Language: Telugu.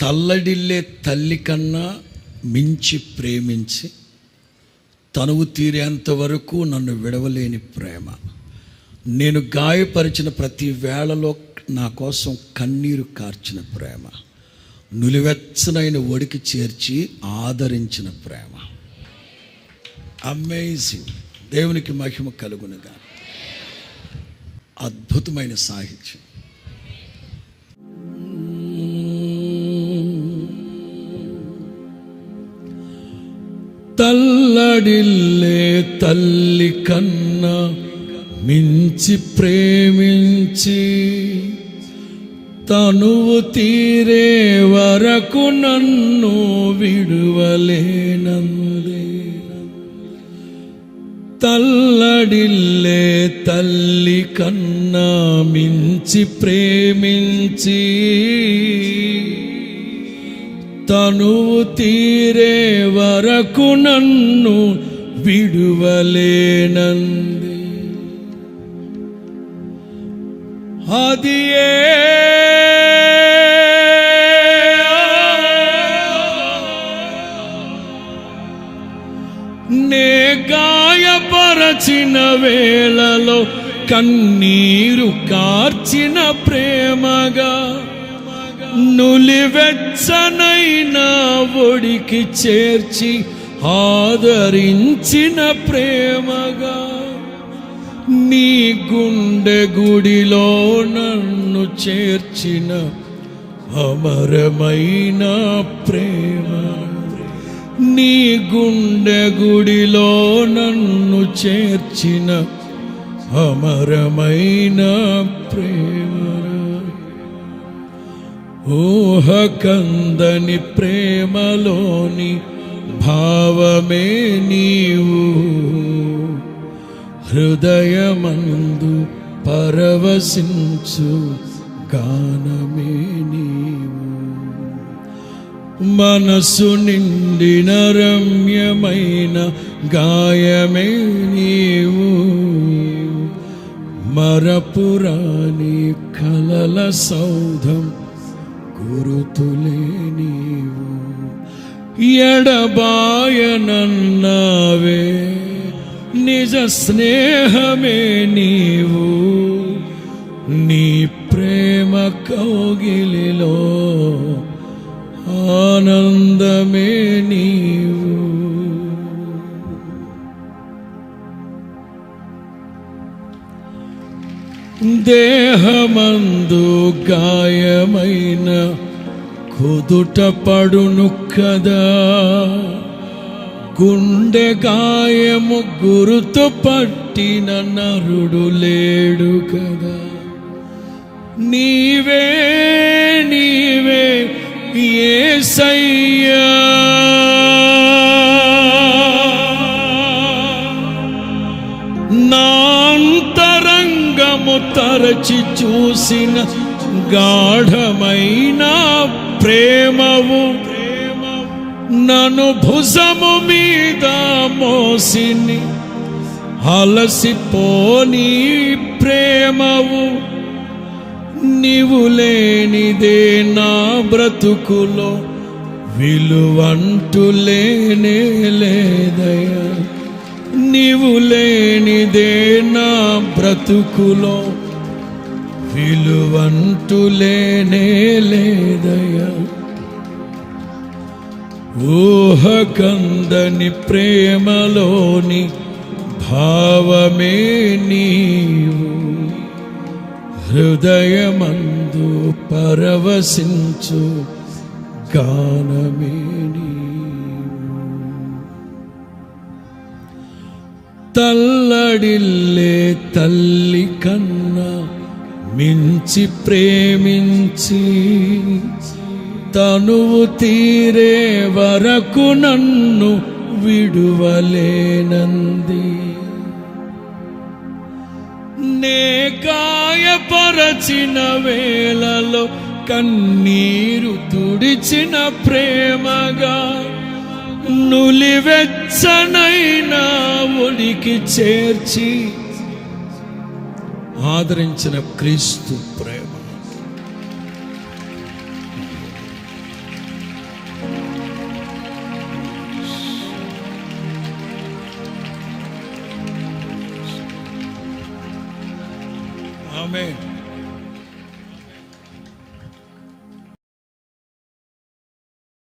తల్లడిల్లే తల్లి కన్నా మించి ప్రేమించి తనువు తీరేంత వరకు నన్ను విడవలేని ప్రేమ. నేను గాయపరిచిన ప్రతి వేళలో నా కోసం కన్నీరు కార్చిన ప్రేమ. నులివెచ్చనైన ఒడికి చేర్చి ఆదరించిన ప్రేమ. అమేజింగ్. దేవునికి మహిమ కలుగునుగా. అద్భుతమైన సాహిత్యం. తల్లడిల్లే తల్లి కన్నా మించి ప్రేమించి తనువు తీరే వరకు నన్ను విడువలేనందే. తల్లడిల్లే తల్లి కన్నా మించి ప్రేమించి తనువు తీరే వరకు నన్ను విడువలేనంది. అది నే గాయపరచిన వేళలో కన్నీరు కార్చిన ప్రేమగా, నులివెచ్చనైన ఒడికి చేర్చి ఆదరించిన ప్రేమగా, నీ గుండె గుడిలో నన్ను చేర్చిన అమరమైన ప్రేమ. నీ గుండె గుడిలో నన్ను చేర్చిన అమరమైన ప్రేమ. ఊహకందని ప్రేమలోని భావమే నీవు, హృదయమందు పరవశించు గానమే నీవు. మనసు నిండిన రమ్యమైన గాయమే నీవు, మరపురాని కలల సౌధం గురుతులే నీవు. ఎడబాయనన్నావే నిజ స్నేహమే నీవు, నీ ప్రేమ కౌగిలిలో ఆనందమే నీవు. దేహమందు గాయమైన కుదుట పడును కదా, గుండె గాయము గురుతు పట్టిన నరుడు లేడు కదా. నీవే నీవే యేసయ్యా, నా అంతరంగము తరచి చూసిన గాఢమైన ప్రేమవు, నన్ను భుజము మీద మోసిని అలసిపోని ప్రేమవు. నీవు లేనిదే నా బ్రతుకులో విలువంటూ లేనే లేదయ్యా. నీవు లేనిదే నా బ్రతుకులో విలువంటూ లేనే లేదయ్యా. ఊహకందని ప్రేమలోని భావమే నీవు, హృదయమందు పరవశించు గానమే నీవు. తల్లడిల్లే తల్లి కన్నా మించి ప్రేమించి తనువు తీరే వరకు నన్ను విడువలేనంది. నే గాయపరచిన వేళలో కన్నీరు తుడిచిన ప్రేమగా, నులివెచ్చనైన ఒడికి చేర్చి ఆదరించిన క్రీస్తు ప్రేమ. ఆమేన్.